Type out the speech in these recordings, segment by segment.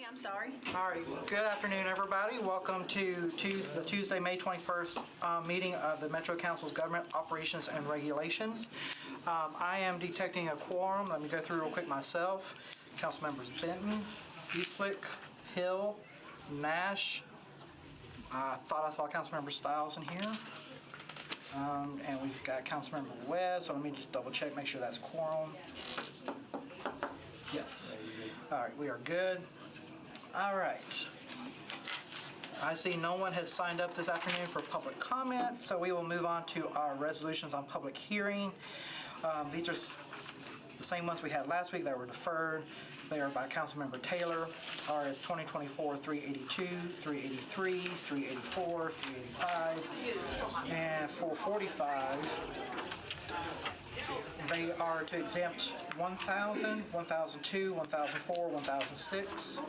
I'm sorry. All right, good afternoon, everybody. Welcome to the Tuesday, May 21st meeting of the Metro Council's Government Operations and Regulations. I am detecting a quorum. Let me go through real quick myself. Council members Benton, Eastlick, Hill, Nash. I thought I saw Councilmember Stiles in here. And we've got Councilmember Webb, so let me just double check, make sure that's quorum. Yes. All right, we are good. All right. I see no one has signed up this afternoon for public comment, so we will move on to our resolutions on public hearing. These are the same ones we had last week that were deferred. They are by Councilmember Taylor. RS 2024-382, 383, 384, 385, and 445. They are to exempt 1,000, 1,002, 1,004, 1,006,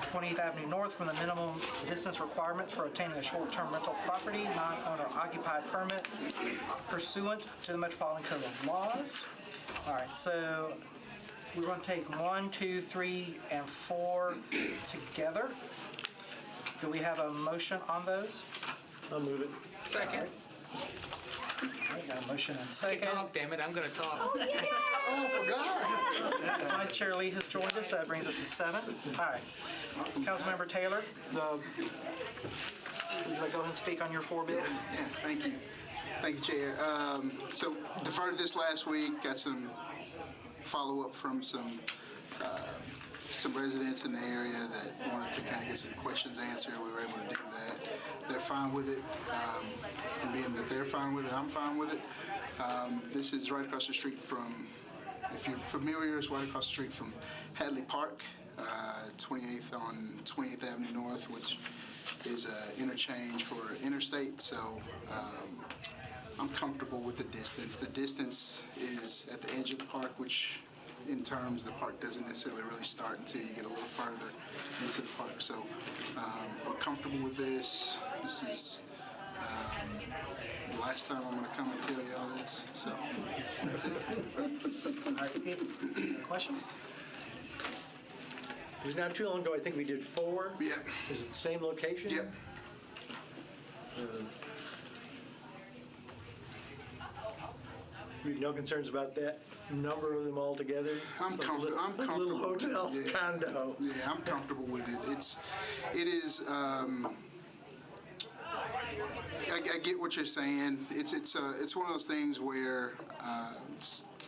20th Avenue North from the minimum distance requirements for obtaining a short-term rental property, non-owner occupied permit pursuant to the Metropolitan Code of Laws. All right, so we're going to take 1, 2, 3, and 4 together. Do we have a motion on those? I'll move it. Second. All right, got a motion and I second. can talk, damn it. I'm going to talk. Oh, yeah. Oh, I forgot. Vice Chair Lee has joined us. That brings us to 7. All right. Councilmember Taylor, would you like to go ahead and speak on your 4 bills? Yeah, thank you. Thank you, Chair. So deferred this last week, got some follow-up from some residents in the area that wanted to kind of get some questions answered. We were able to do that. They're fine with it. And being that they're fine with it, I'm fine with it. This is right across the street from, if you're familiar, it's right across the street from Hadley Park, 28th on 28th Avenue North, which is an interchange for interstate. So I'm comfortable with the distance. The distance is at the edge of the park, which in terms the park doesn't necessarily really start until you get a little further into the park. So I'm comfortable with this. This is the last time I'm going to come and tell you all this. So that's it. All right. Question? It was not too long ago, I think we did 4. Yeah. Is it the same location? Yep. You have no concerns about that number of them all together? I'm comfortable. I'm Like a little comfortable. hotel condo. Yeah, I'm comfortable with it. It is. I get what you're saying. It's one of those things where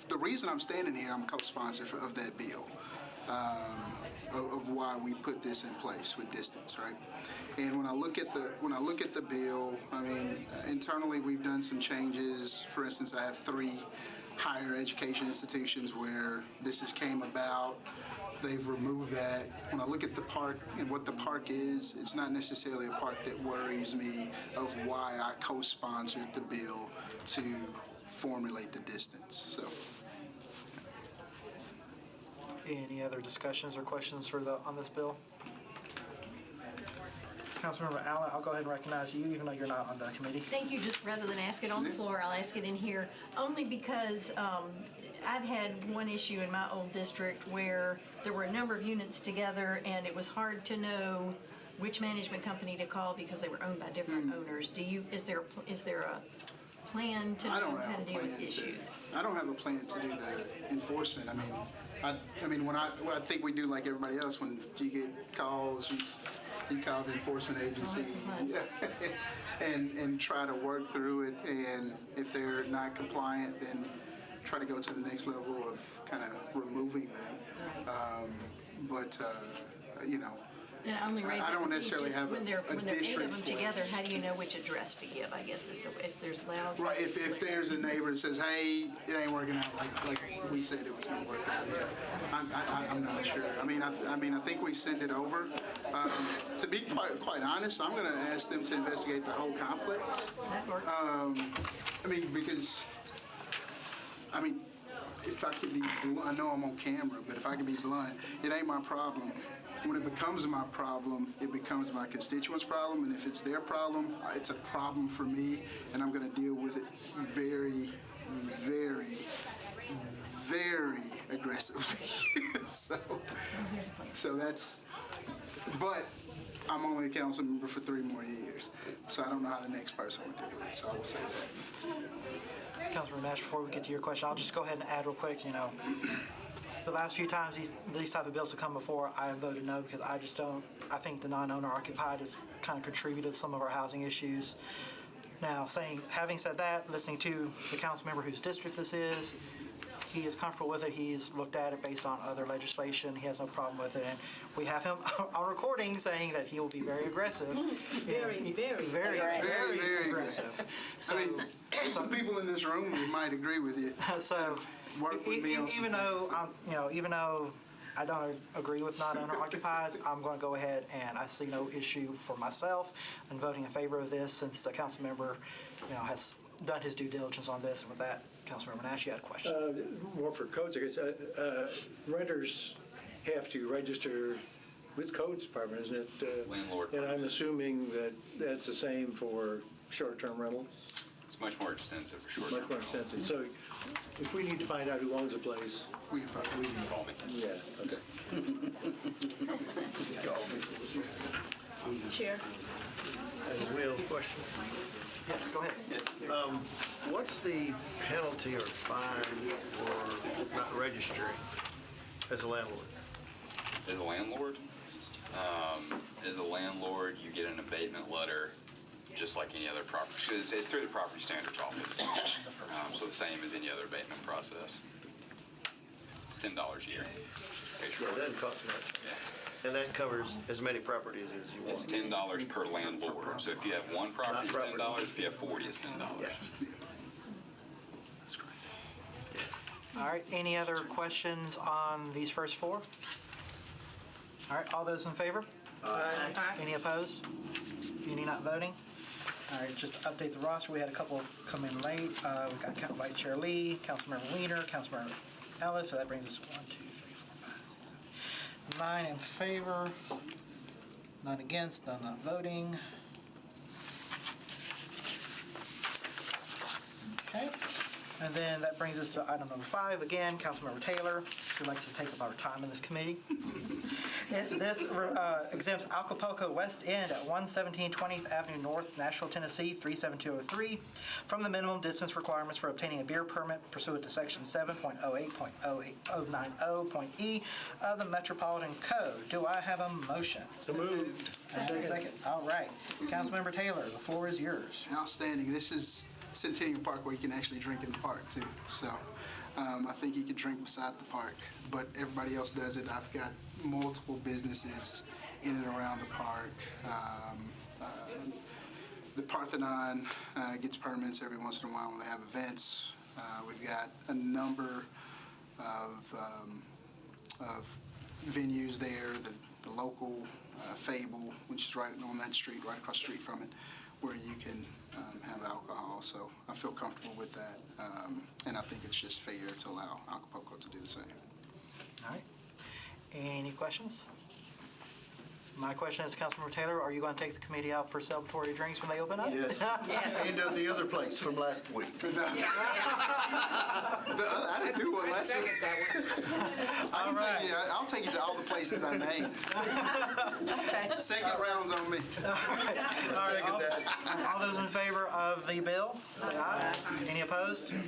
the reason I'm standing here, I'm co-sponsor of that bill, of why we put this in place with distance, right? And when I look at the bill, I mean, internally we've done some changes. For instance, I have 3 higher education institutions where this has came about. They've removed that. When I look at the park and what the park is, it's not necessarily a park that worries me of why I co-sponsored the bill to formulate the distance. So. Any other discussions or questions on this bill? Councilmember Allen, I'll go ahead and recognize you, even though you're not on the committee. Thank you. Just rather than ask it on the floor, I'll ask it in here, only because I've had one issue in my old district where there were a number of units together and it was hard to know which management company to call because they were owned by different owners. Is there a plan to know how to deal with issues? I don't have a plan to do the enforcement. I mean, what I think we do like everybody else, when you get calls, you call the enforcement agency and try to work through it. And if they're not compliant, then try to go to the next level of kind of removing them. You know, And I only raise I don't that piece necessarily just have when there are 8 district of them together, how do you know which address to give, I guess, is if there's loud. right, if there's a neighbor that says, hey, it ain't working out like we said it was going to work out, yeah, I'm not sure. I mean, I think we send it over. To be quite honest, I'm going to ask them to investigate the whole complex. That works. I mean, because, if I could be blunt, I know I'm on camera, but if I can be blunt, it ain't my problem. When it becomes my problem, it becomes my constituents' problem, and if it's their problem, it's a problem for me, and I'm going to deal with it very, very, very aggressively. So So that's, but I'm only a council member for 3 more years. So I don't know how the next person would deal with it, so I will say that. Councilmember Nash, before we get to your question, I'll just go ahead and add real quick, the last few times these type of bills have come before, I have voted no because I think the non-owner occupied has kind of contributed to some of our housing issues. Now, having said that, listening to the council member whose district this is, he is comfortable with it. He's looked at it based on other legislation. He has no problem with it. And we have him on recording saying that he will be very aggressive. Very aggressive. So, I mean, there's some people in this room who might agree with you. so Work with me on some even though I don't agree with non-owner occupied, I'm going to go ahead and I see no issue for myself in voting in favor of this since the council member, has done his due diligence on this. And with that, Councilmember Nash, you had a question. More for codes, I guess. Renters have to register with codes department, isn't it? Landlord. And I'm assuming that that's the same for short-term rentals? It's much more extensive for short. Much more extensive. So if we need to find out who owns a place, We can find it. Call me. yeah, okay. Chair. Will, question. Yes, go ahead. What's the penalty or fine for not registering as a landlord? As a landlord, you get an abatement letter just like any other property. It's through the property standards office. So the same as any other abatement process. It's $10 a year. So it doesn't cost much. Yeah. And that covers as many properties as you want. It's $10 per landlord. So if you have one property, it's $10. If you have 40, it's $10. Yeah. That's crazy. All right, any other questions on these first 4? All right, all those in favor? Any opposed? Any not voting? All right, just to update the roster, we had a couple come in late. We've got Vice Chair Lee, Councilmember Weiner, Councilmember Ellis, so that brings us 1, 2, 3, 4, 5, 6, 7, 9 in favor, none against, none not voting. Okay, and then that brings us to item number 5, again, Councilmember Taylor, who likes to take up our time in this committee. This exempts Acapulco West End at 117 20th Avenue North, Nashville, Tennessee, 37203 from the minimum distance requirements for obtaining a beer permit pursuant to Section 7.08.090.E of the Metropolitan Code. Do I have a motion? So moved. Second. All right. Councilmember Taylor, the floor is yours. Outstanding. This is Centennial Park where you can actually drink in the park too. So I think you can drink beside the park, but everybody else does it. I've got multiple businesses in and around the park. The Parthenon gets permits every once in a while when they have events. We've got a number of venues there. The local Fable, which is right on that street, right across the street from it, where you can have alcohol. So I feel comfortable with that, and I think it's just fair to allow Acapulco to do the same. All right. Any questions? My question is, Councilmember Taylor, are you going to take the committee out for celebratory drinks when they open up? Yes. And the other place from last week. I didn't do one last week. I'll take you to all the places I named. Second round's on me. All right. All those in favor of the bill, say aye. Any opposed? All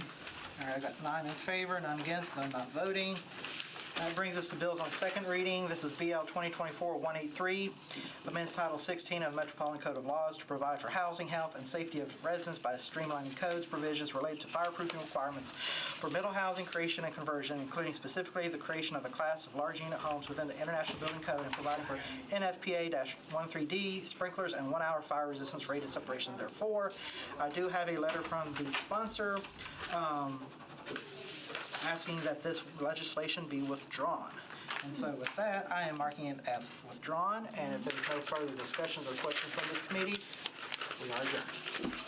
right, I got 9 in favor, none against, none not voting. That brings us to bills on second reading. This is BL 2024-183, amends Title 16 of the Metropolitan Code of Laws to provide for housing, health, and safety of residents by streamlining codes provisions related to fireproofing requirements for middle housing creation and conversion, including specifically the creation of a class of large unit homes within the International Building Code and providing for NFPA-13D sprinklers and 1-hour fire resistance rated separation therefore. I do have a letter from the sponsor asking that this legislation be withdrawn. And so with that, I am marking it as withdrawn, and if there's no further discussions or questions from this committee, we are adjourned.